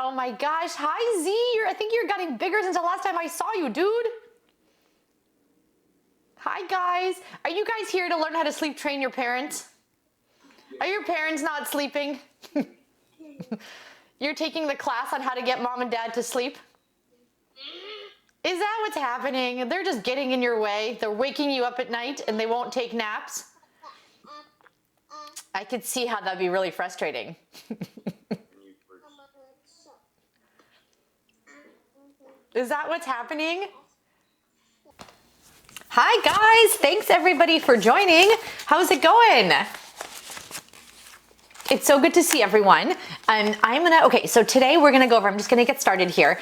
Oh my gosh. Hi, Z. I think you're getting bigger since the last time I saw you, dude. Hi, guys. Are you guys here to learn how to sleep train your parents? Are your parents not sleeping? You're taking the class on how to get mom and dad to sleep? Is that what's happening? They're just getting in your way. They're waking you up at night and they won't take naps. I could see how that'd be really frustrating. Is that what's happening? Hi guys, thanks everybody for joining. How's it going? It's so good to see everyone. Okay, so today we're gonna go over, I'm just gonna get started here.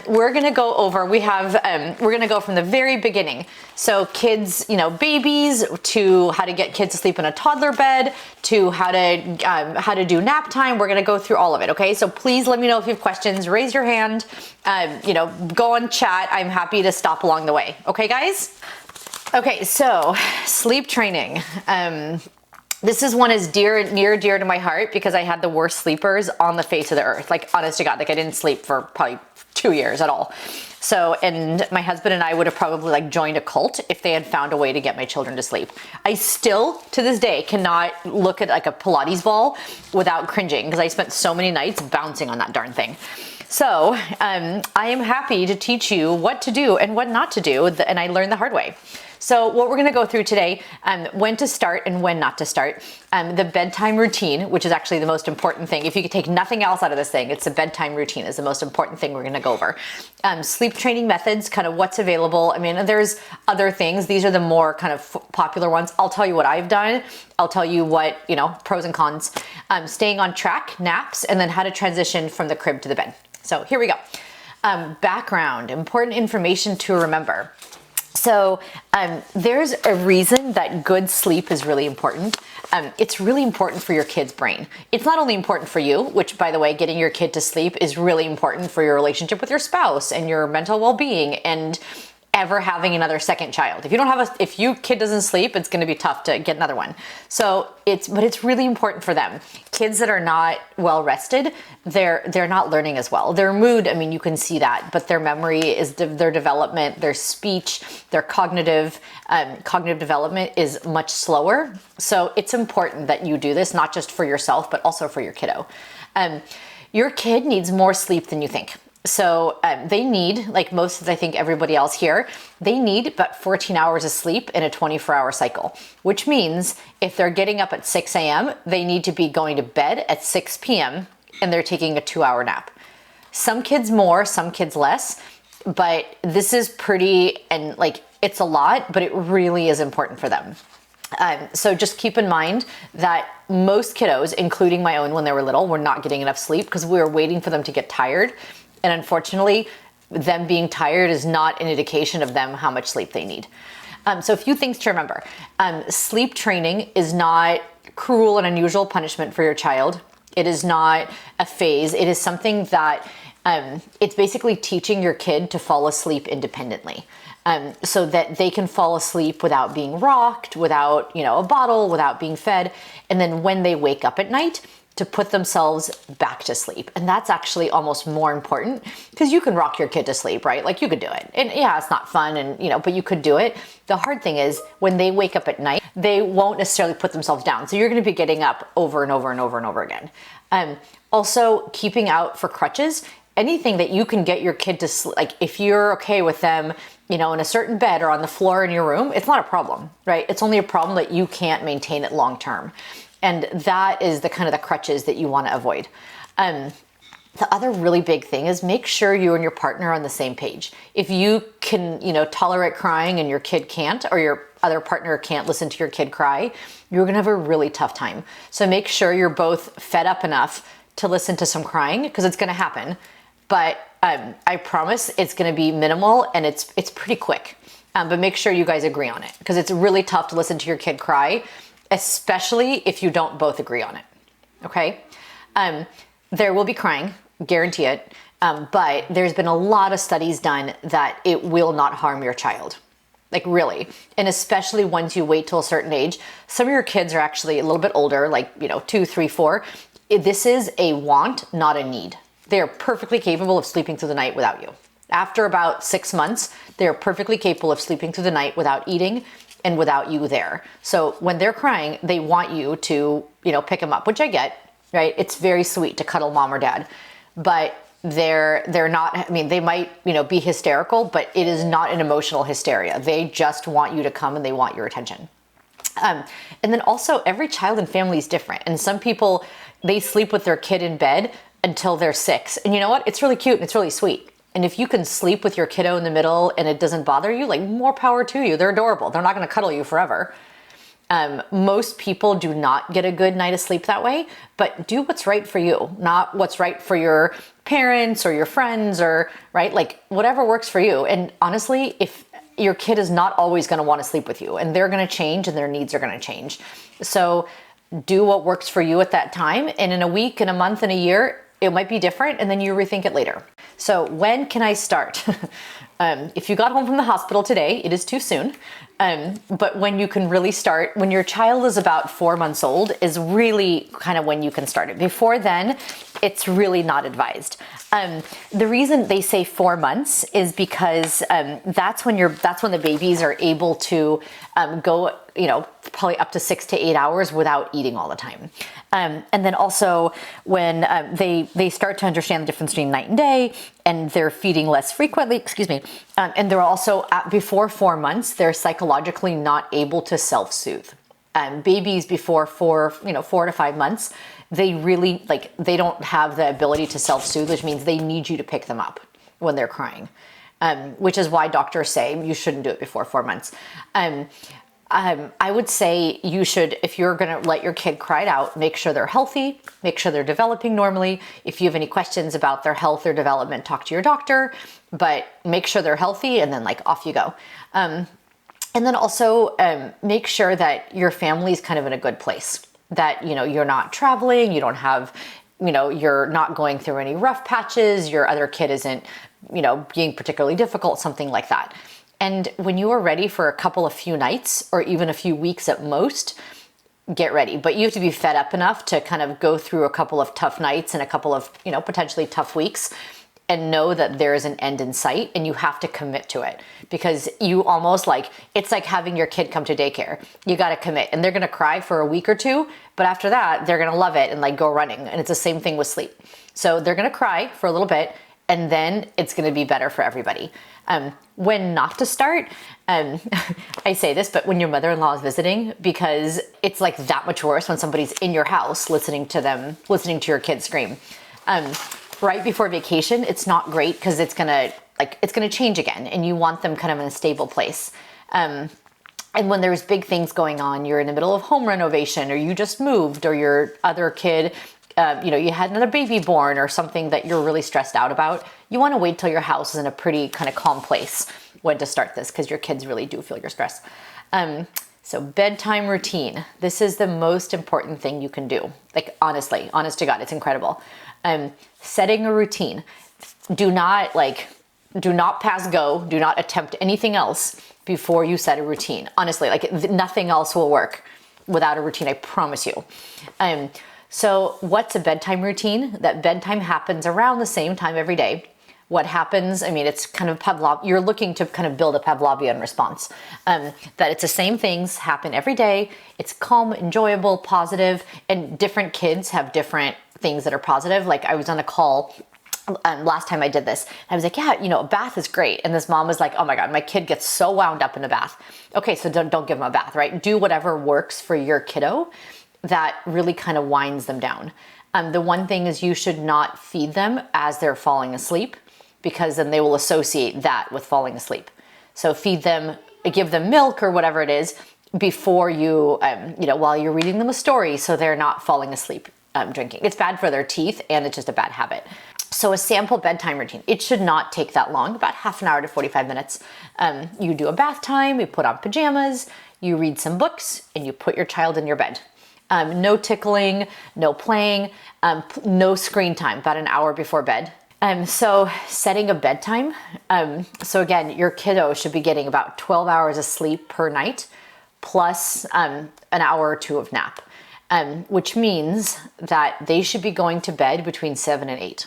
We're gonna go over, we're gonna go from the very beginning. So kids, babies, to how to get kids to sleep in a toddler bed, to how to do nap time. We're gonna go through all of it, okay? So please let me know if you have questions, raise your hand, go on chat. I'm happy to stop along the way. Okay, guys? Okay, so sleep training. This is one is near and dear to my heart because I had the worst sleepers on the face of the earth. Like, honest to God, like I didn't sleep for probably 2 years at all. So, and my husband and I would have probably joined a cult if they had found a way to get my children to sleep. I still, to this day, cannot look at like a Pilates ball without cringing because I spent so many nights bouncing on that darn thing. So, I am happy to teach you what to do and what not to do, and I learned the hard way. So what we're gonna go through today, when to start and when not to start, the bedtime routine, which is actually the most important thing. If you could take nothing else out of this thing, it's the bedtime routine is the most important thing we're gonna go over. Sleep training methods, kind of what's available. I mean, there's other things. These are the more kind of popular ones. I'll tell you what I've done. I'll tell you what, pros and cons. Staying on track, naps, and then how to transition from the crib to the bed. So here we go. Background, important information to remember. So there's a reason that good sleep is really important. It's really important for your kid's brain. It's not only important for you, which by the way, getting your kid to sleep is really important for your relationship with your spouse and your mental well-being and ever having another second child. If your kid doesn't sleep, it's gonna be tough to get another one. So but it's really important for them. Kids that are not well rested, they're not learning as well. Their mood, I mean, you can see that, but their memory is their development, their speech, their cognitive development is much slower. So it's important that you do this, not just for yourself, but also for your kiddo. Your kid needs more sleep than you think. So they need, like most of, I think everybody else here, they need about 14 hours of sleep in a 24-hour cycle, which means if they're getting up at 6 a.m., they need to be going to bed at 6 p.m. and they're taking a 2-hour nap. Some kids more, some kids less, but this is pretty, and it's a lot, but it really is important for them. So just keep in mind that most kiddos, including my own when they were little, were not getting enough sleep because we were waiting for them to get tired. And unfortunately, them being tired is not an indication of them how much sleep they need. So a few things to remember. Sleep training is not cruel and unusual punishment for your child. It is not a phase. It is something that it's basically teaching your kid to fall asleep independently. So that they can fall asleep without being rocked, without a bottle, without being fed. And then when they wake up at night, to put themselves back to sleep. And that's actually almost more important because you can rock your kid to sleep, right? Like you could do it. And yeah, it's not fun and but you could do it. The hard thing is when they wake up at night, they won't necessarily put themselves down. So you're gonna be getting up over and over and over and over again. Also keeping out for crutches, anything that you can get your kid to sleep, like if you're okay with them, in a certain bed or on the floor in your room, it's not a problem, right? It's only a problem that you can't maintain it long-term. And that is the kind of the crutches that you want to avoid. The other really big thing is make sure you and your partner are on the same page. If you can, tolerate crying and your kid can't, or your other partner can't listen to your kid cry, you're gonna have a really tough time. So make sure you're both fed up enough to listen to some crying because it's gonna happen. But I promise it's gonna be minimal and it's pretty quick. But make sure you guys agree on it because it's really tough to listen to your kid cry, especially if you don't both agree on it, okay? There will be crying, guarantee it, but there's been a lot of studies done that it will not harm your child, like really. And especially once you wait till a certain age. Some of your kids are actually a little bit older, like 2, 3, 4. This is a want, not a need. They are perfectly capable of sleeping through the night without you. After about 6 months, they are perfectly capable of sleeping through the night without eating and without you there. So when they're crying, they want you to, pick them up, which I get, right? It's very sweet to cuddle mom or dad, but they're not, I mean, they might, be hysterical, but it is not an emotional hysteria. They just want you to come and they want your attention. And then also every child and family is different. And some people, they sleep with their kid in bed until they're 6. And you know what? It's really cute and it's really sweet. And if you can sleep with your kiddo in the middle and it doesn't bother you, like, more power to you. They're adorable. They're not going to cuddle you forever. Most people do not get a good night of sleep that way, but do what's right for you, not what's right for your parents or your friends, or right, like whatever works for you. And honestly, if your kid is not always going to want to sleep with you, and they're going to change and their needs are going to change. So do what works for you at that time. And in a week, in a month, in a year, it might be different, and then you rethink it later. So when can I start? If you got home from the hospital today, it is too soon. But when you can really start, when your child is about 4 months old, is really kind of when you can start it. Before then, it's really not advised. The reason they say 4 months is because that's when the babies are able to go, probably up to 6 to 8 hours without eating all the time. And then also when they start to understand the difference between night and day, and they're feeding less frequently, and they're also before 4 months, they're psychologically not able to self-soothe. Babies before 4 to 5 months, they really, they don't have the ability to self-soothe, which means they need you to pick them up when they're crying, which is why doctors say you shouldn't do it before 4 months. I would say you should, if you're going to let your kid cry it out, make sure they're healthy, make sure they're developing normally. If you have any questions about their health or development, talk to your doctor, but make sure they're healthy, and then off you go. And then also make sure that your family's kind of in a good place, that, you're not traveling, you don't have, you're not going through any rough patches, your other kid isn't, being particularly difficult, something like that. And when you are ready for a few nights, or even a few weeks at most, get ready. But you have to be fed up enough to kind of go through a couple of tough nights and a couple of, potentially tough weeks, and know that there is an end in sight, and you have to commit to it, because you almost it's like having your kid come to daycare. You got to commit, and they're going to cry for a week or two, but after that, they're going to love it and go running. And it's the same thing with sleep. So they're going to cry for a little bit, and then it's going to be better for everybody. When not to start, I say this, but when your mother-in-law is visiting, because it's that much worse when somebody's in your house listening to your kids scream. Right before vacation, it's not great, because it's gonna change again, and you want them kind of in a stable place. And when there's big things going on, you're in the middle of home renovation, or you just moved, or your other kid, you had another baby born, or something that you're really stressed out about, you want to wait till your house is in a pretty kind of calm place when to start this, because your kids really do feel your stress. So bedtime routine. This is the most important thing you can do. Honestly, honest to God, it's incredible. Setting a routine. Do not pass go. Do not attempt anything else before you set a routine. Honestly, nothing else will work without a routine, I promise you. So what's a bedtime routine? That bedtime happens around the same time every day. What happens, it's kind of you're looking to kind of build a Pavlovian response. That it's the same things happen every day. It's calm, enjoyable, positive, and different kids have different things that are positive. I was on a call last time I did this, and I was like, yeah, a bath is great. And this mom was like, oh my God, my kid gets so wound up in a bath. Okay, so don't give them a bath, right? Do whatever works for your kiddo that really kind of winds them down. The one thing is you should not feed them as they're falling asleep, because then they will associate that with falling asleep. So feed them, give them milk or whatever it is before you, while you're reading them a story, so they're not falling asleep drinking. It's bad for their teeth, and it's just a bad habit. So a sample bedtime routine, it should not take that long, about half an hour to 45 minutes. You do a bath time, you put on pajamas, you read some books, and you put your child in your bed. No tickling, no playing, no screen time, about an hour before bed. So setting a bedtime. So again, your kiddo should be getting about 12 hours of sleep per night, plus an hour or two of nap, which means that they should be going to bed between 7 and 8.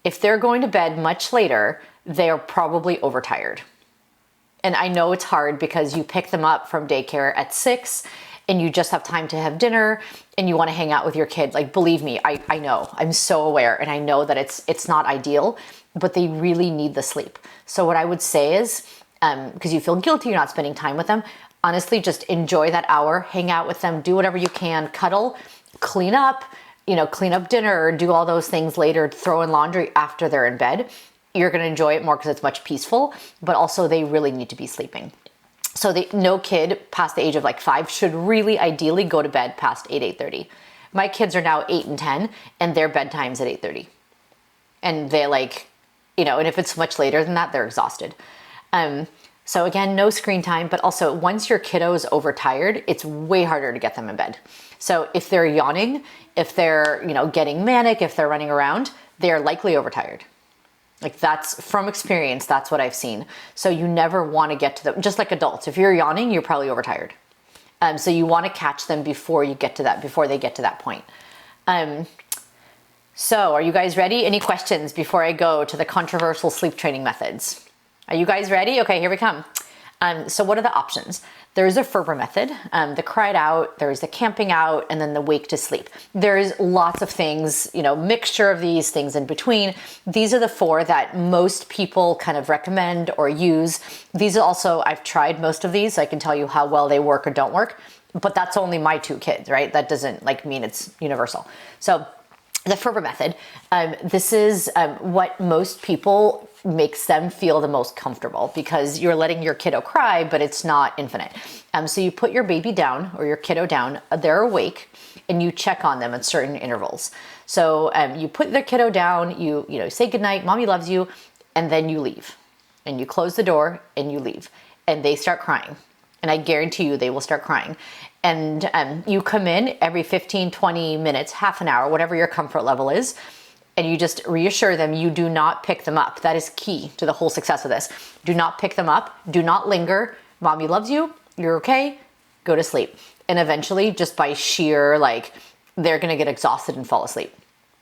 If they're going to bed much later, they're probably overtired. And I know it's hard because you pick them up from daycare at 6 and you just have time to have dinner and you want to hang out with your kid. Like, believe me, I know, I'm so aware, and I know that it's not ideal, but they really need the sleep. So what I would say is, because you feel guilty you're not spending time with them, honestly, just enjoy that hour, hang out with them, do whatever you can, cuddle, clean up dinner, do all those things later, throw in laundry after they're in bed. You're going to enjoy it more because it's much peaceful, but also they really need to be sleeping. So no kid past the age of like 5 should really ideally go to bed past 8:30. My kids are now 8 and 10 and their bedtime's at 8:30. And they and if it's much later than that, they're exhausted. So again, no screen time, but also once your kiddo is overtired, it's way harder to get them in bed. So if they're yawning, if they're, getting manic, if they're running around, they're likely overtired. Like, that's from experience, that's what I've seen. So you never want to get to them, just like adults. If you're yawning, you're probably overtired. So you want to catch them before they get to that point. So are you guys ready? Any questions before I go to the controversial sleep training methods? Are you guys ready? Okay, here we come. So what are the options? There's a Ferber method, the cried out, there's the camping out, and then the wake to sleep. There's lots of things, mixture of these things in between. These are the 4 that most people kind of recommend or use. These are also, I've tried most of these, so I can tell you how well they work or don't work, but that's only my 2 kids, right? That doesn't mean it's universal. So the Ferber method, this is what most people makes them feel the most comfortable, because you're letting your kiddo cry, but it's not infinite. So you put your baby down or your kiddo down, they're awake, and you check on them at certain intervals. So you put the kiddo down, you say goodnight, mommy loves you, and then you leave. And you close the door and you leave. And they start crying. And I guarantee you they will start crying. And you come in every 15, 20 minutes, half an hour, whatever your comfort level is, and you just reassure them you do not pick them up. That is key to the whole success of this. Do not pick them up. Do not linger. Mommy loves you. You're okay. Go to sleep. And eventually, just by sheer, they're going to get exhausted and fall asleep.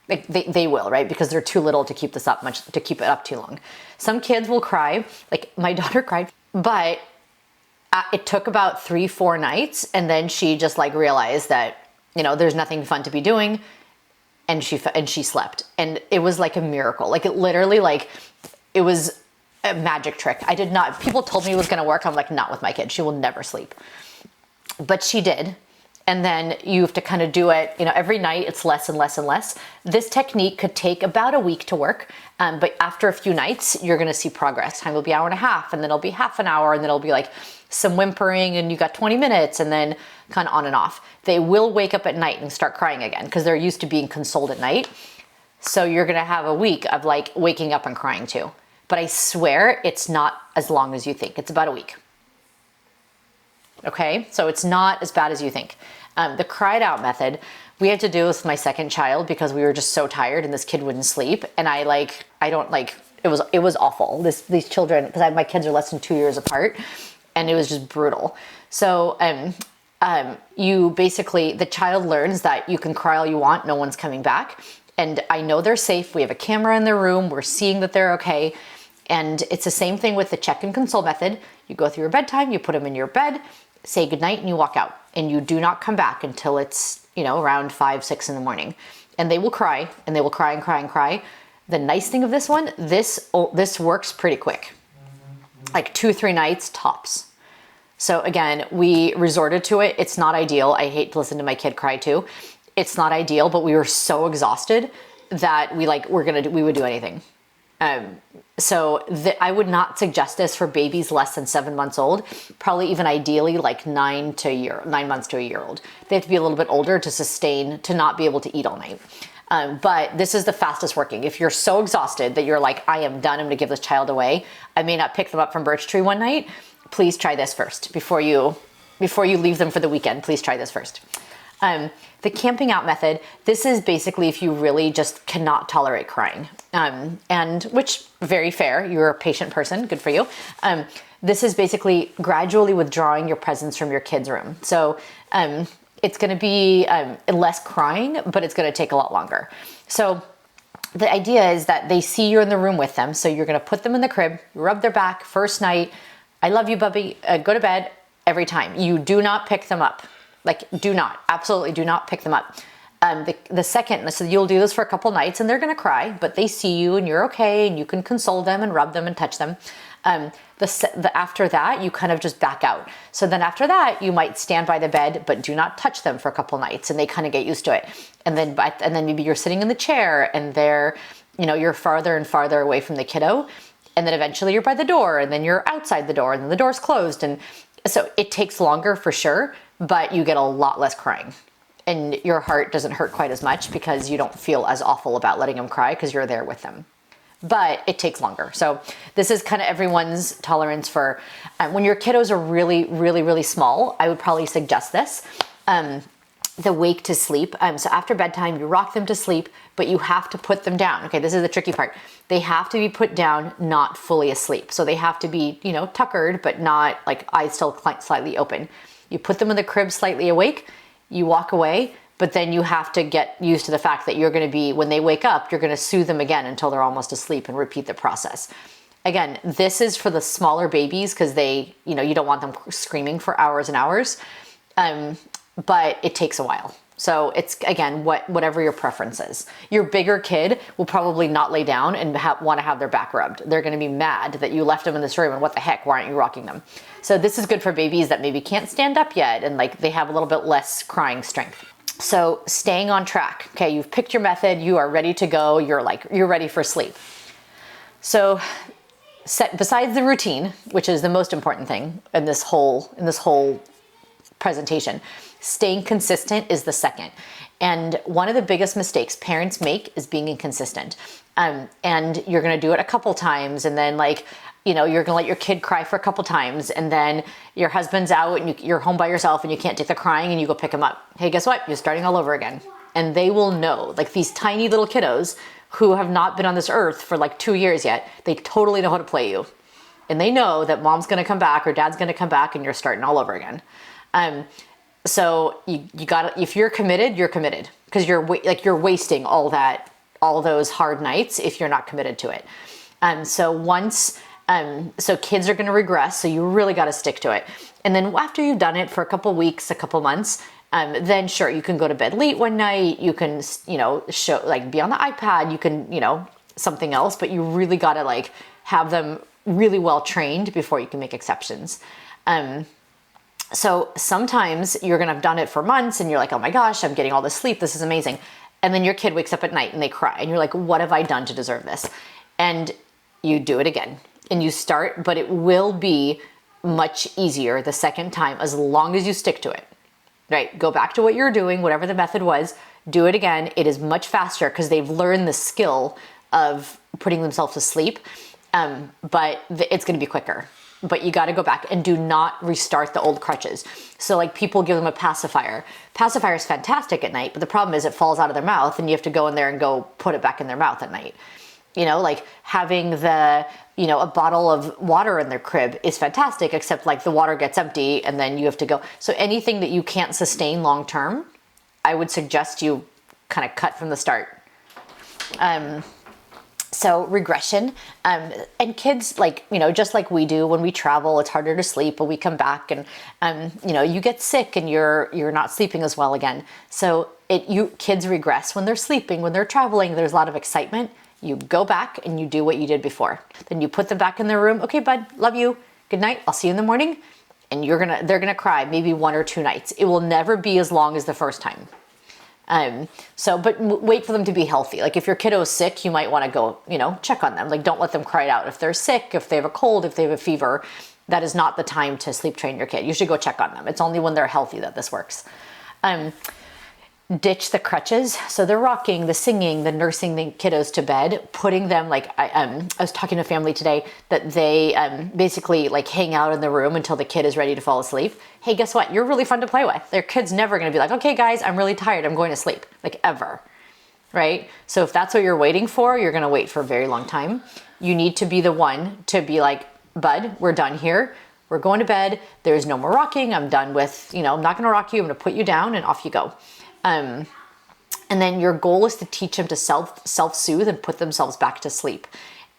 They will, right? Because they're too little to keep it up too long. Some kids will cry. Like, my daughter cried, but it took about 3-4 nights. And then she just realized that, there's nothing fun to be doing. And she slept, and it was like a miracle. It literally, it was a magic trick. People told me it was going to work. I'm like, not with my kid. She will never sleep. But she did. And then you have to kind of do it, every night it's less and less and less. This technique could take about a week to work. But after a few nights, you're going to see progress. Time will be 1.5 hours, and then it'll be half an hour, and then it'll be some whimpering, and you got 20 minutes, and then kind of on and off. They will wake up at night and start crying again because they're used to being consoled at night. So you're going to have a week of waking up and crying too. But I swear it's not as long as you think. It's about a week. Okay, so it's not as bad as you think. The cried out method, we had to do this with my second child because we were just so tired and this kid wouldn't sleep. And it was awful. These children, because my kids are less than 2 years apart, and it was just brutal. So you basically, the child learns that you can cry all you want, no one's coming back. And I know they're safe. We have a camera in their room. We're seeing that they're okay. And it's the same thing with the check and console method. You go through your bedtime, you put them in your bed, say goodnight, and you walk out. And you do not come back until it's, around 5, 6 in the morning. And they will cry, and they will cry and cry and cry. The nice thing of this one, this works pretty quick. 2-3 nights tops. So again, we resorted to it. It's not ideal. I hate to listen to my kid cry too. It's not ideal, but we were so exhausted that we would do anything. I would not suggest this for babies less than 7 months old. Probably even ideally 9 months to a year old. They have to be a little bit older to not be able to eat all night. But this is the fastest working. If you're so exhausted that you're I am done, I'm gonna give this child away. I may not pick them up from Birch Tree one night. Please try this first before you leave them for the weekend. Please try this first. The camping out method, this is basically if you really just cannot tolerate crying. And which, very fair, you're a patient person, good for you. This is basically gradually withdrawing your presence from your kid's room. So it's gonna be less crying, but it's gonna take a lot longer. So the idea is that they see you in the room with them. So you're going to put them in the crib, rub their back first night. I love you, Bubby. Go to bed every time. You do not pick them up. Like, do not, absolutely do not pick them up. The second, so you'll do this for a couple nights and they're going to cry, but they see you and you're okay and you can console them and rub them and touch them. After that, you kind of just back out. So then after that, you might stand by the bed, but do not touch them for a couple nights and they kind of get used to it. And then maybe you're sitting in the chair and they're, you're farther and farther away from the kiddo. And then eventually you're by the door and then you're outside the door and then the door's closed. And so it takes longer for sure, but you get a lot less crying. And your heart doesn't hurt quite as much because you don't feel as awful about letting them cry because you're there with them. But it takes longer. So this is kind of everyone's tolerance for, when your kiddos are really, really, really small, I would probably suggest this, the wake to sleep. So after bedtime, you rock them to sleep, but you have to put them down. Okay, this is the tricky part. They have to be put down, not fully asleep. So they have to be, tuckered, but not like eyes still slightly open. You put them in the crib slightly awake, you walk away, but then you have to get used to the fact that you're going to be, when they wake up, you're going to soothe them again until they're almost asleep and repeat the process. Again, this is for the smaller babies because they, you don't want them screaming for hours and hours, but it takes a while. So it's, again, whatever your preference is. Your bigger kid will probably not lay down and want to have their back rubbed. They're going to be mad that you left them in this room and what the heck, why aren't you rocking them? So this is good for babies that maybe can't stand up yet and like they have a little bit less crying strength. So staying on track. Okay, you've picked your method, you are ready to go, you're ready for sleep. So besides the routine, which is the most important thing in this whole presentation, staying consistent is the second. And one of the biggest mistakes parents make is being inconsistent. And you're gonna do it a couple times and then you're gonna let your kid cry for a couple times and then your husband's out and you're home by yourself and you can't take the crying and you go pick him up. Hey, guess what? You're starting all over again. And they will know, like these tiny little kiddos who have not been on this earth for like 2 years yet, they totally know how to play you. And they know that mom's gonna come back or dad's gonna come back and you're starting all over again. So you gotta, if you're committed, you're committed because you're wasting all those hard nights if you're not committed to it. So kids are going to regress. So you really got to stick to it. And then after you've done it for a couple weeks, a couple months, then sure, you can go to bed late one night. You can, be on the iPad, you can, something else, but you really got to have them really well trained before you can make exceptions. So sometimes you're going to have done it for months and you're like, oh my gosh, I'm getting all this sleep. This is amazing. And then your kid wakes up at night and they cry and you're like, what have I done to deserve this? And you do it again and you start, but it will be much easier the second time as long as you stick to it, right? Go back to what you're doing, whatever the method was, do it again. It is much faster because they've learned the skill of putting themselves to sleep, but it's going to be quicker. But you got to go back and do not restart the old crutches. So people give them a pacifier. Pacifier is fantastic at night, but the problem is it falls out of their mouth and you have to go in there and go put it back in their mouth at night. Having a bottle of water in their crib is fantastic, except the water gets empty and then you have to go. So anything that you can't sustain long-term, I would suggest you kind of cut from the start. So regression, and kids just like we do when we travel, it's harder to sleep, but we come back and, you get sick and you're not sleeping as well again. So kids regress when they're sleeping, when they're traveling, there's a lot of excitement. You go back and you do what you did before. Then you put them back in their room. Okay, bud, love you. Good night. I'll see you in the morning. And they're going to cry maybe 1 or 2 nights. It will never be as long as the first time. But wait for them to be healthy. If your kiddo is sick, you might want to go, check on them. Don't let them cry it out. If they're sick, if they have a cold, if they have a fever, that is not the time to sleep train your kid. You should go check on them. It's only when they're healthy that this works. Ditch the crutches. So the rocking, the singing, the nursing the kiddos to bed, putting them I was talking to a family today that they basically hang out in the room until the kid is ready to fall asleep. Hey, guess what? You're really fun to play with. Their kid's never going to be like, okay, guys, I'm really tired. I'm going to sleep. Ever. Right? So if that's what you're waiting for, you're going to wait for a very long time. You need to be the one to be like, bud, we're done here. We're going to bed. There's no more rocking. I'm done with, I'm not going to rock you. I'm going to put you down and off you go. And then your goal is to teach them to self-soothe and put themselves back to sleep.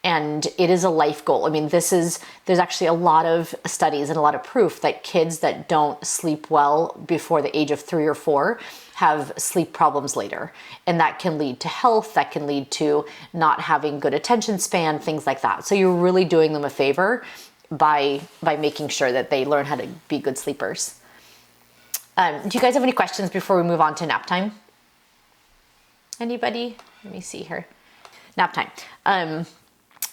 And it is a life goal. I mean, there's actually a lot of studies and a lot of proof that kids that don't sleep well before the age of 3 or 4 have sleep problems later. And that can lead to health, that can lead to not having good attention span, things like that. So you're really doing them a favor by making sure that they learn how to be good sleepers. Do you guys have any questions before we move on to nap time? Anybody? Let me see here. Nap time.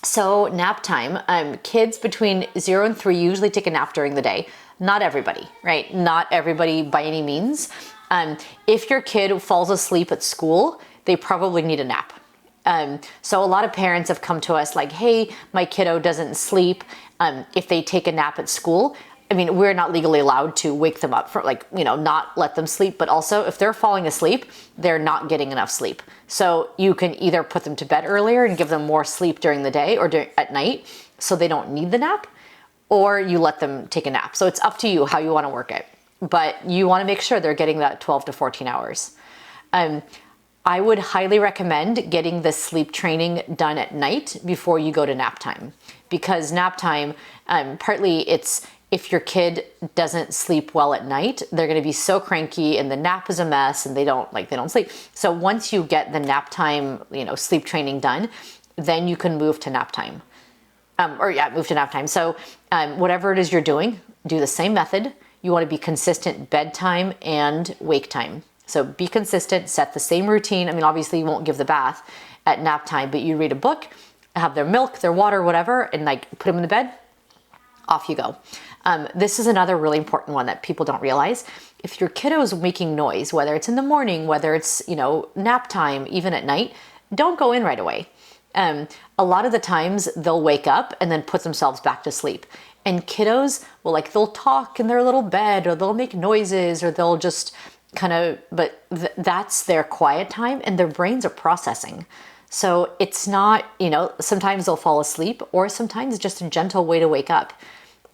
So nap time, kids between 0 and 3 usually take a nap during the day. Not everybody, right? Not everybody by any means. If your kid falls asleep at school, they probably need a nap. So a lot of parents have come to us like, hey, my kiddo doesn't sleep. If they take a nap at school, I mean, we're not legally allowed to wake them up for not let them sleep, but also if they're falling asleep, they're not getting enough sleep. So you can either put them to bed earlier and give them more sleep during the day or at night so they don't need the nap, or you let them take a nap. So it's up to you how you want to work it, but you want to make sure they're getting that 12 to 14 hours. I would highly recommend getting the sleep training done at night before you go to nap time, because nap time, partly it's, if your kid doesn't sleep well at night, they're going to be so cranky and the nap is a mess and they don't sleep. So once you get the nap time, sleep training done, then you can move to nap time. Move to nap time. So whatever it is you're doing, do the same method. You want to be consistent bedtime and wake time. So be consistent, set the same routine. I mean, obviously you won't give the bath at nap time, but you read a book, have their milk, their water, whatever, and put them in the bed, off you go. This is another really important one that people don't realize. If your kiddo is making noise, whether it's in the morning, whether it's, nap time, even at night, don't go in right away. A lot of the times they'll wake up and then put themselves back to sleep. And kiddos will they'll talk in their little bed, or they'll make noises, or they'll just that's their quiet time and their brains are processing. So it's not, sometimes they'll fall asleep, or sometimes it's just a gentle way to wake up.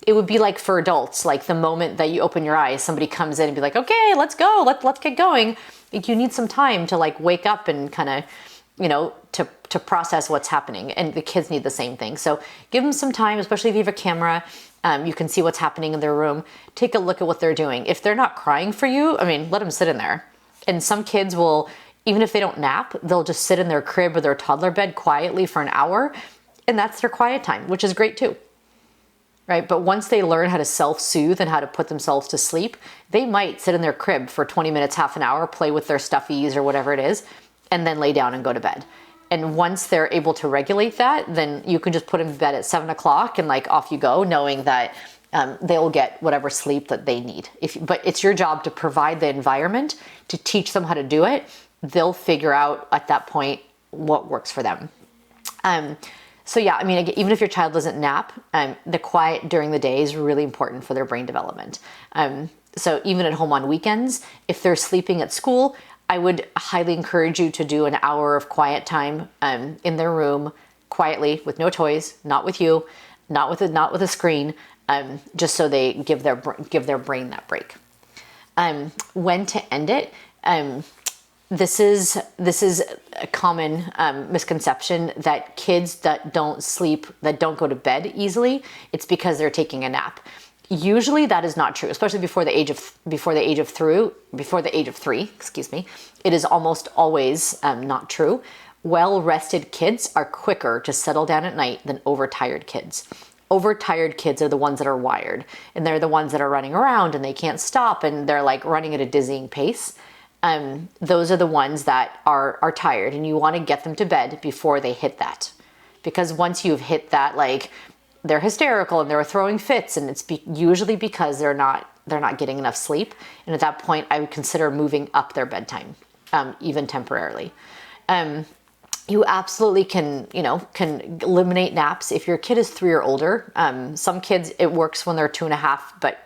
It would be like for adults, like the moment that you open your eyes, somebody comes in and be like, okay, let's go, let's get going. You need some time to wake up and to process what's happening. And the kids need the same thing. So give them some time, especially if you have a camera. You can see what's happening in their room. Take a look at what they're doing. If they're not crying for you, let them sit in there. And some kids will, even if they don't nap, they'll just sit in their crib or their toddler bed quietly for an hour. And that's their quiet time, which is great too. Right? But once they learn how to self-soothe and how to put themselves to sleep, they might sit in their crib for 20 minutes, half an hour, play with their stuffies or whatever it is, and then lay down and go to bed. And once they're able to regulate that, then you can just put them to bed at 7 o'clock and off you go, knowing that they'll get whatever sleep that they need. But it's your job to provide the environment to teach them how to do it. They'll figure out at that point what works for them. So yeah, even if your child doesn't nap, the quiet during the day is really important for their brain development. So even at home on weekends, if they're sleeping at school, I would highly encourage you to do an hour of quiet time in their room, quietly, with no toys, not with you, not with a screen, just so they give their brain that break. When to end it? This is a common misconception that kids that don't sleep, that don't go to bed easily, it's because they're taking a nap. Usually that is not true, especially before the age of 3, excuse me. It is almost always not true. Well-rested kids are quicker to settle down at night than overtired kids. Overtired kids are the ones that are wired, and they're the ones that are running around and they can't stop and they're running at a dizzying pace. Those are the ones that are tired, and you want to get them to bed before they hit that. Because once you've hit that, they're hysterical and they're throwing fits, and it's usually because they're not getting enough sleep. And at that point, I would consider moving up their bedtime, even temporarily. You absolutely can eliminate naps if your kid is 3 or older. Some kids, it works when they're 2.5, but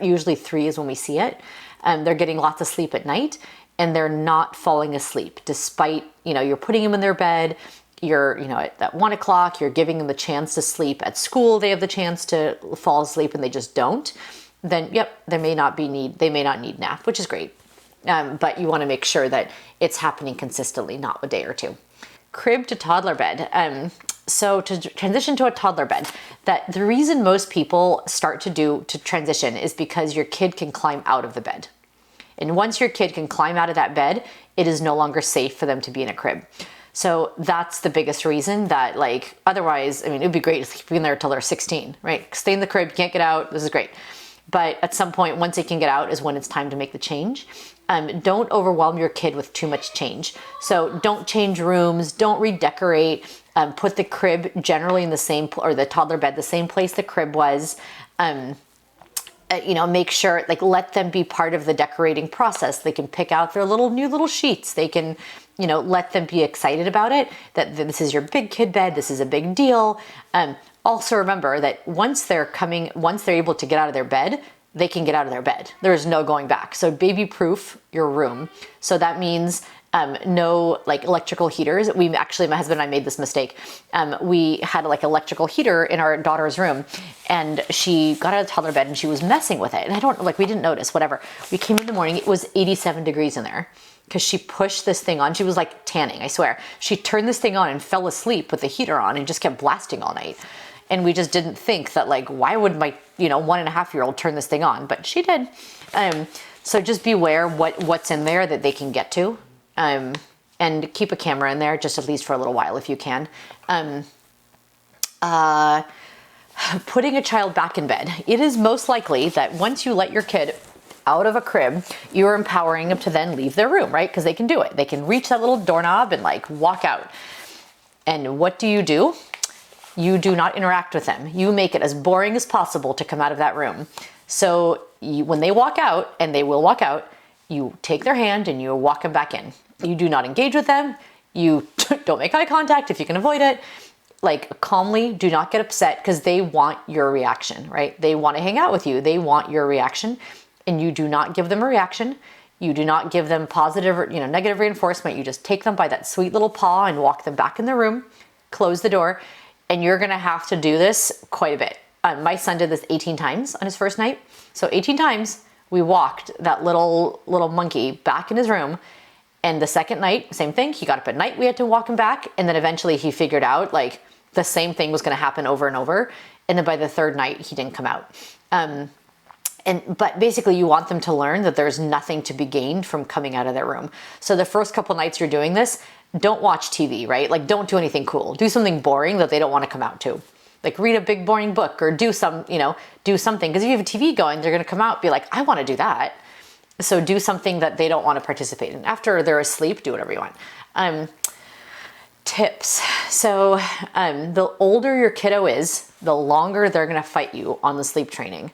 usually 3 is when we see it. They're getting lots of sleep at night and they're not falling asleep despite, you're putting them in their bed. You're, at 1 o'clock, you're giving them the chance to sleep. At school, they have the chance to fall asleep and they just don't. Then, yep, they may not need nap, which is great. but you want to make sure that it's happening consistently, not a day or two. Crib to toddler bed. So to transition to a toddler bed, that the reason most people start to transition is because your kid can climb out of the bed. And once your kid can climb out of that bed, it is no longer safe for them to be in a crib. So that's the biggest reason that, like, otherwise, I mean, it'd be great to keep them there till they're 16, right? Stay in the crib, can't get out, this is great. But at some point, once they can get out is when it's time to make the change. Don't overwhelm your kid with too much change. So don't change rooms, don't redecorate, put the crib generally in the same, or the toddler bed, the same place the crib was. Make sure, like, let them be part of the decorating process. They can pick out their new little sheets. They can, let them be excited about it, that this is your big kid bed, this is a big deal. Also remember that once they're able to get out of their bed, they can get out of their bed. There is no going back. So baby-proof your room. So that means no like electrical heaters. My husband and I made this mistake. We had like electrical heater in our daughter's room, and she got out of the toddler bed and she was messing with it. And we didn't notice, whatever. We came in the morning, it was 87 degrees in there because she pushed this thing on. She was like tanning, I swear. She turned this thing on and fell asleep with the heater on and just kept blasting all night. And we just didn't think that, like, why would my 1.5-year-old turn this thing on? But she did. So just beware what's in there that they can get to. And keep a camera in there, just at least for a little while if you can. Putting a child back in bed. It is most likely that once you let your kid out of a crib, you're empowering them to then leave their room, right? Because they can do it. They can reach that little doorknob and like walk out. And what do? You do not interact with them. You make it as boring as possible to come out of that room. So when they walk out, and they will walk out, you take their hand and you walk them back in. You do not engage with them. You don't make eye contact if you can avoid it. Like, calmly, do not get upset, because they want your reaction, right? They want to hang out with you. They want your reaction, and you do not give them a reaction. You do not give them positive or negative reinforcement. You just take them by that sweet little paw and walk them back in the room, close the door, and you're going to have to do this quite a bit. My son did this 18 times on his first night. So 18 times we walked that little monkey back in his room. And the second night, same thing. He got up at night, we had to walk him back. And then eventually he figured out like the same thing was going to happen over and over. And then by the third night, he didn't come out. But basically you want them to learn that there's nothing to be gained from coming out of their room. So the first couple nights you're doing this, don't watch TV, right? Like, don't do anything cool. Do something boring that they don't want to come out to. Like, read a big boring book, or do something. Because if you have a TV going, they're going to come out and be like, I want to do that. So do something that they don't want to participate in. After they're asleep, do whatever you want. Tips. So the older your kiddo is, the longer they're going to fight you on the sleep training.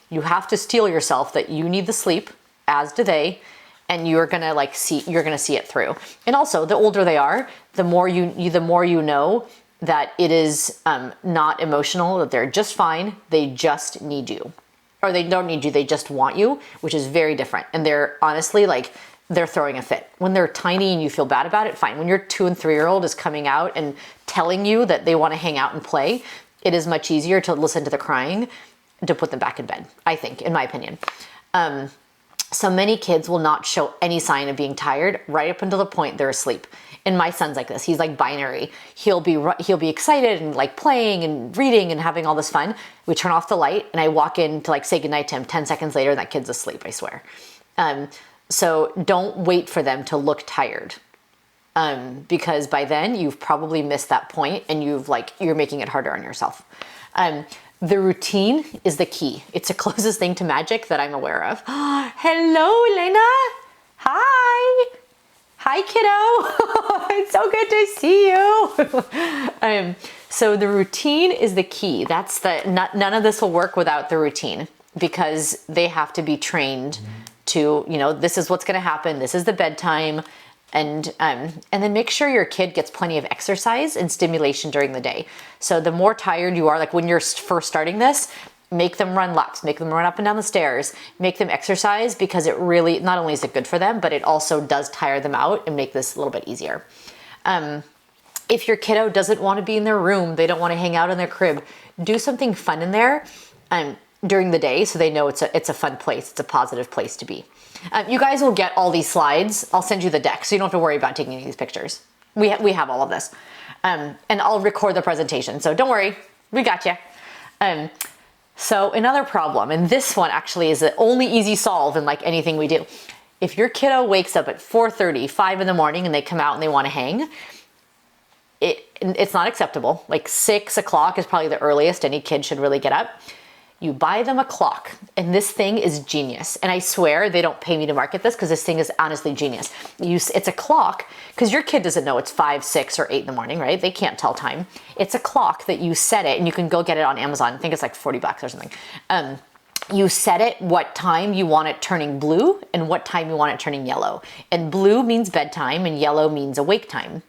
You have to steel yourself that you need the sleep, as do they. And you're gonna see it through. And also, the older they are, the more you know that it is not emotional, that they're just fine. They just need you, or they don't need you. They just want you, which is very different. And they're honestly they're throwing a fit. When they're tiny and you feel bad about it, fine. When your 2 and 3-year-old is coming out and telling you that they want to hang out and play, it is much easier to listen to the crying, to put them back in bed, I think, in my opinion. So many kids will not show any sign of being tired right up until the point they're asleep. And my son's like this. He's like binary. He'll be excited and like playing and reading and having all this fun. We turn off the light and I walk in to like say goodnight to him. 10 seconds later, that kid's asleep, I swear. So don't wait for them to look tired. Because by then you've probably missed that point and you're making it harder on yourself. The routine is the key. It's the closest thing to magic that I'm aware of. Hello, Elena. Hi. Hi, kiddo. It's so good to see you. So the routine is the key. None of this will work without the routine, because they have to be trained to, this is what's going to happen. This is the bedtime. And then make sure your kid gets plenty of exercise and stimulation during the day. So the more tired you are, like when you're first starting this, make them run laps, make them run up and down the stairs, make them exercise, because it really, not only is it good for them, but it also does tire them out and make this a little bit easier. If your kiddo doesn't want to be in their room, they don't want to hang out in their crib, do something fun in there. during the day, so they know it's a fun place. It's a positive place to be. You guys will get all these slides. I'll send you the deck, so you don't have to worry about taking these pictures. We have all of this. And I'll record the presentation, so don't worry, we got you. So another problem, and this one actually is the only easy solve in like anything we do. If your kiddo wakes up at 4:30, 5 in the morning, and they come out and they want to hang, it's not acceptable. Like 6 o'clock is probably the earliest any kid should really get up. You buy them a clock, and this thing is genius. And I swear they don't pay me to market this because this thing is honestly genius. It's a clock, because your kid doesn't know it's 5, 6, or 8 in the morning, right? They can't tell time. It's a clock that you set it, and you can go get it on Amazon. I think it's like $40 or something. You set it what time you want it turning blue and what time you want it turning yellow. And blue means bedtime and yellow means awake time.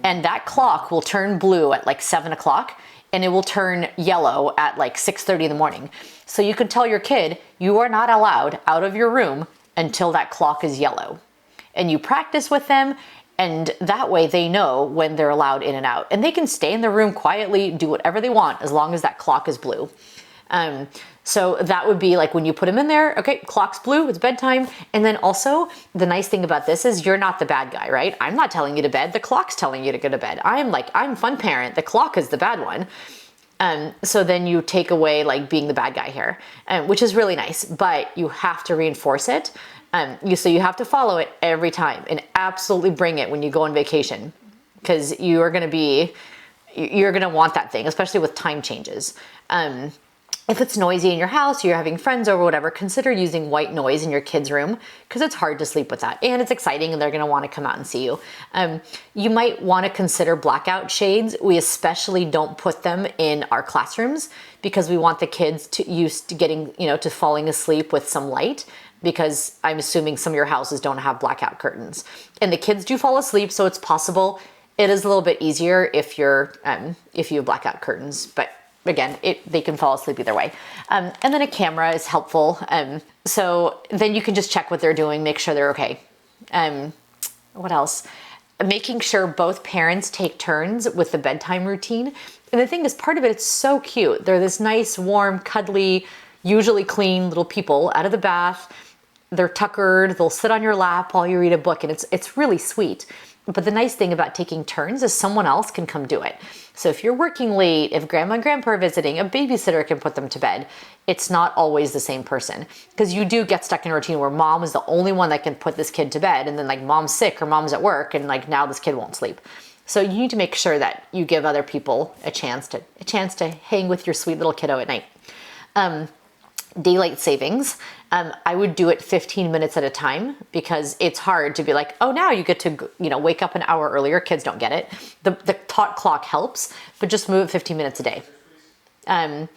And that clock will turn blue at like 7 o'clock. And it will turn yellow at like 6:30 in the morning. So you can tell your kid, you are not allowed out of your room until that clock is yellow. And you practice with them, and that way they know when they're allowed in and out. And they can stay in the room quietly, do whatever they want, as long as that clock is blue. So that would be like when you put them in there, okay, clock's blue, it's bedtime. And then also the nice thing about this is you're not the bad guy, right? I'm not telling you to bed, the clock's telling you to go to bed. I'm fun parent, the clock is the bad one. So then you take away like being the bad guy here, which is really nice, but you have to reinforce it. So you have to follow it every time and absolutely bring it when you go on vacation, because you're going to want that thing, especially with time changes. If it's noisy in your house, you're having friends over, whatever, consider using white noise in your kid's room, because it's hard to sleep with that. And it's exciting, and they're going to want to come out and see you. You might want to consider blackout shades. We especially don't put them in our classrooms because we want the kids to used to getting, to falling asleep with some light, because I'm assuming some of your houses don't have blackout curtains. And the kids do fall asleep, so it's possible. It is a little bit easier if you have blackout curtains, but again, they can fall asleep either way. And then a camera is helpful. So then you can just check what they're doing, make sure they're okay. What else? Making sure both parents take turns with the bedtime routine. And the thing is, part of it, it's so cute. They're this nice, warm, cuddly, usually clean little people out of the bath. They're tuckered, they'll sit on your lap while you read a book, and it's really sweet. But the nice thing about taking turns is someone else can come do it. So if you're working late, if grandma and grandpa are visiting, a babysitter can put them to bed. It's not always the same person, because you do get stuck in a routine where mom is the only one that can put this kid to bed, and then like mom's sick or mom's at work, and like now this kid won't sleep. So you need to make sure that you give other people a chance to hang with your sweet little kiddo at night. Daylight savings. I would do it 15 minutes at a time, because it's hard to be like, oh, now you get to, wake up an hour earlier. Kids don't get it. The tot clock helps, but just move it 15 minutes a day. And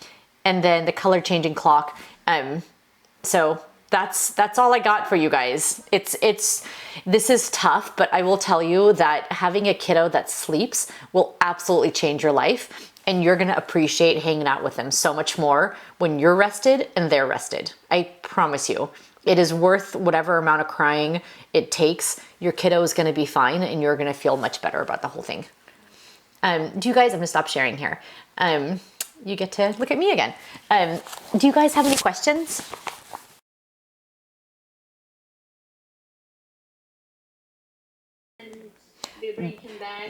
then the color changing clock. So that's all I got for you guys. This is tough, but I will tell you that having a kiddo that sleeps will absolutely change your life. And you're going to appreciate hanging out with them so much more when you're rested and they're rested. I promise you. It is worth whatever amount of crying it takes. Your kiddo is going to be fine, and you're going to feel much better about the whole thing. Do you guys, I'm going to stop sharing here. You get to look at me again. Do you guys have any questions?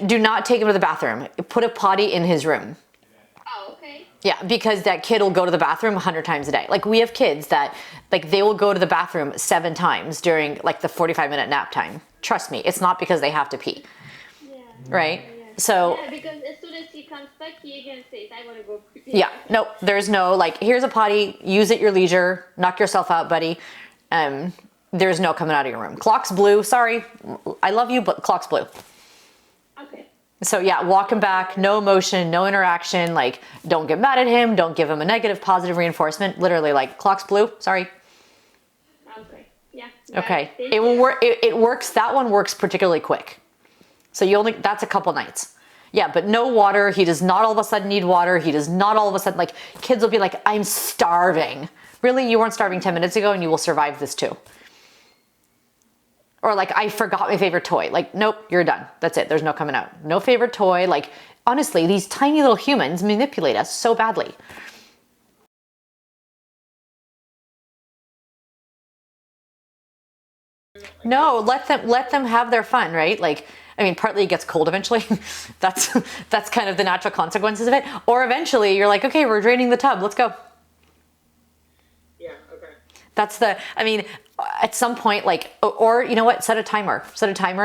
Do not take him to the bathroom. Put a potty in his room. Yeah, because that kid will go to the bathroom 100 times a day. Like, we have kids that, like, they will go to the bathroom 7 times during, like, the 45-minute nap time. Trust me, it's not because they have to pee. Yeah. Right? Yeah. So. Yeah, because as soon as he comes back, he again says, I want to go pee. Yeah, no, there's no, like, here's a potty, use at your leisure, knock yourself out, buddy. There's no coming out of your room. Clock's blue, sorry, I love you, but clock's blue. Okay. So yeah, walk him back, no emotion, no interaction, like, don't get mad at him, don't give him a negative, positive reinforcement, literally like, clock's blue, sorry. Okay, yeah. Okay, it will work, it works, that one works particularly quick. So that's a couple nights. Yeah, but no water, he does not all of a sudden need water, he does not all of a sudden, like, kids will be like, I'm starving. Really, you weren't starving 10 minutes ago and you will survive this too. Or like, I forgot my favorite toy. Like, nope, you're done. That's it. There's no coming out. No favorite toy. Like, honestly, these tiny little humans manipulate us so badly. No, let them have their fun, right? Like, I mean, partly it gets cold eventually. that's kind of the natural consequences of it. Or eventually you're like, okay, we're draining the tub. Let's go. Yeah. Okay. That's I mean, at some point, like, or you know what? Set a timer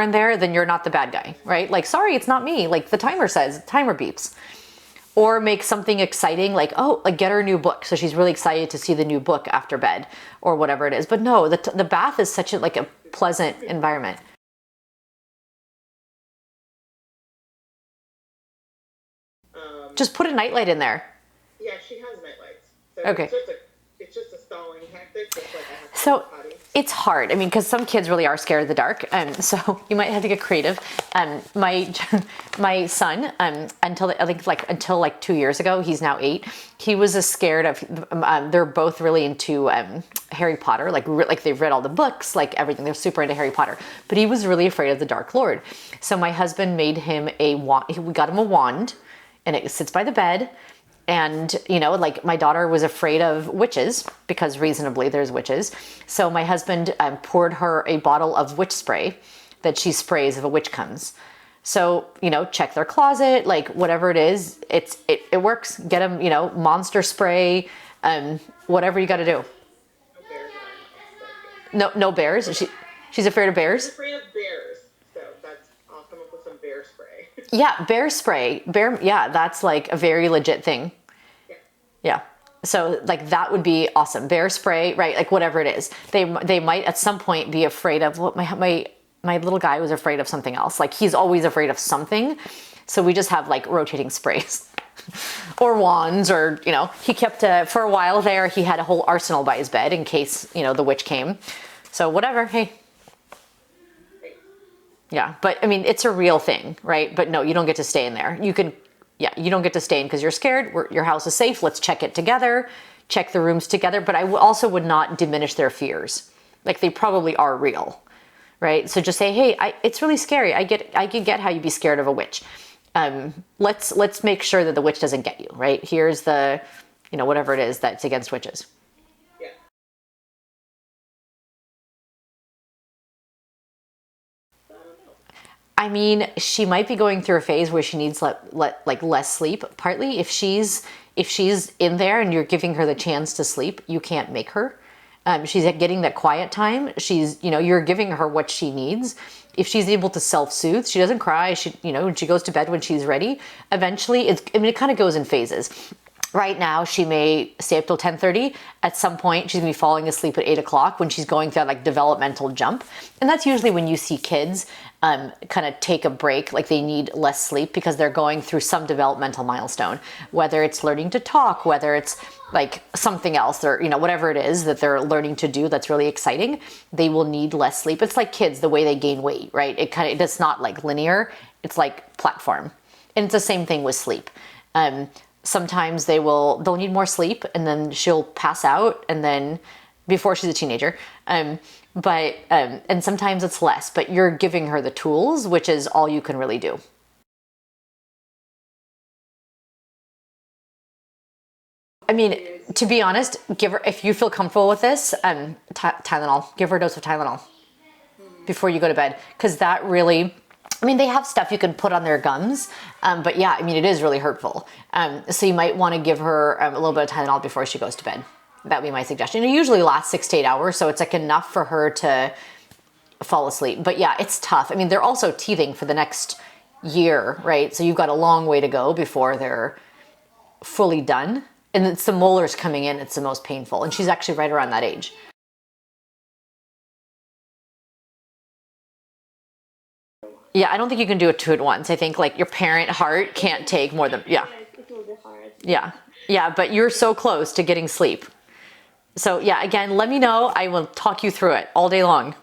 in there. Then you're not the bad guy, right? Like, sorry, it's not me. Like the timer beeps. Or make something exciting, like, oh, like get her a new book. So she's really excited to see the new book after bed or whatever it is. But no, the bath is such a pleasant environment. Just put a nightlight in there. Yeah, she has nightlights. So okay. It's just a stalling tactic. Just like I have to so it's hard. I mean, because some kids really are scared of the dark. So you might have to get creative. My son, until like 2 years ago, he's now 8. He was scared of. They're both really into Harry Potter. Like they've read all the books, like everything. They're super into Harry Potter. But he was really afraid of the Dark Lord. So my husband made him a wand. We got him a wand, and it sits by the bed. And, you know, like my daughter was afraid of witches because reasonably there's witches. So my husband poured her a bottle of witch spray that she sprays if a witch comes. So, you know, check their closet, like whatever it is, it works. Get them, you know, monster spray, whatever you got to do. No bears. She's afraid of bears. I'm afraid of bears. So I'll come up with some bear spray. Yeah, bear spray. Yeah, that's like a very legit thing. Yeah. So like that would be awesome. Bear spray, right? Like whatever it is. They might at some point be afraid of what my little guy was afraid of something else. Like he's always afraid of something. So we just have like rotating sprays or wands, or, you know, he kept for a while there, he had a whole arsenal by his bed in case, you know, the witch came. So whatever. Hey. Yeah, but I mean, it's a real thing, right? But no, you don't get to stay in there. You don't get to stay in because you're scared. Your house is safe. Let's check it together, check the rooms together. But I also would not diminish their fears. Like they probably are real, right? So just say, hey, it's really scary. I can get how you'd be scared of a witch. Let's make sure that the witch doesn't get you, right? Here's the, you know, whatever it is that's against witches. I mean, she might be going through a phase where she needs less sleep. Partly, if she's in there and you're giving her the chance to sleep, you can't make her. She's getting that quiet time. You're giving her what she needs. If she's able to self-soothe, she doesn't cry. She goes to bed when she's ready. Eventually, it kind of goes in phases. Right now, she may stay up till 10:30. At some point, she's gonna be falling asleep at 8 o'clock when she's going through that like developmental jump. And that's usually when you see kids kind of take a break, like they need less sleep because they're going through some developmental milestone, whether it's learning to talk, whether it's like something else, or, you know, whatever it is that they're learning to do that's really exciting, they will need less sleep. It's like kids, the way they gain weight, right? It's not like linear, it's like platform. And it's the same thing with sleep. Sometimes they'll need more sleep and then she'll pass out, and then before she's a teenager. And sometimes it's less, but you're giving her the tools, which is all you can really do. I mean, to be honest, give her, if you feel comfortable with this, Tylenol, give her a dose of Tylenol before you go to bed. Cause that really, I mean, they have stuff you can put on their gums, but yeah, I mean, it is really hurtful. So you might want to give her a little bit of Tylenol before she goes to bed. That would be my suggestion. It usually lasts 6 to 8 hours, so it's like enough for her to fall asleep. But yeah, it's tough. I mean, they're also teething for the next year, right? So you've got a long way to go before they're fully done. And it's the molars coming in, it's the most painful. And she's actually right around that age. Yeah, I don't think you can do it 2 at once. I think like your parent heart can't take more than, yeah. Yeah, but you're so close to getting sleep. So yeah, again, let me know. I will talk you through it all day long.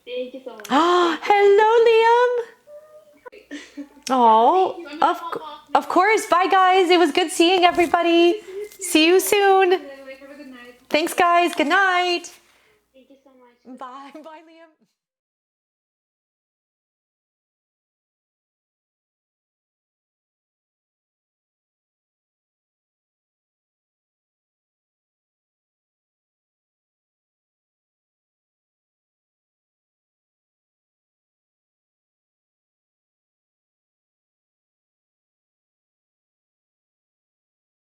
Thank you so much. Hello, Liam. Oh, of course. Bye, guys. It was good seeing everybody. See you soon. Thanks, guys. Good night. Thank you so much. Bye, Liam.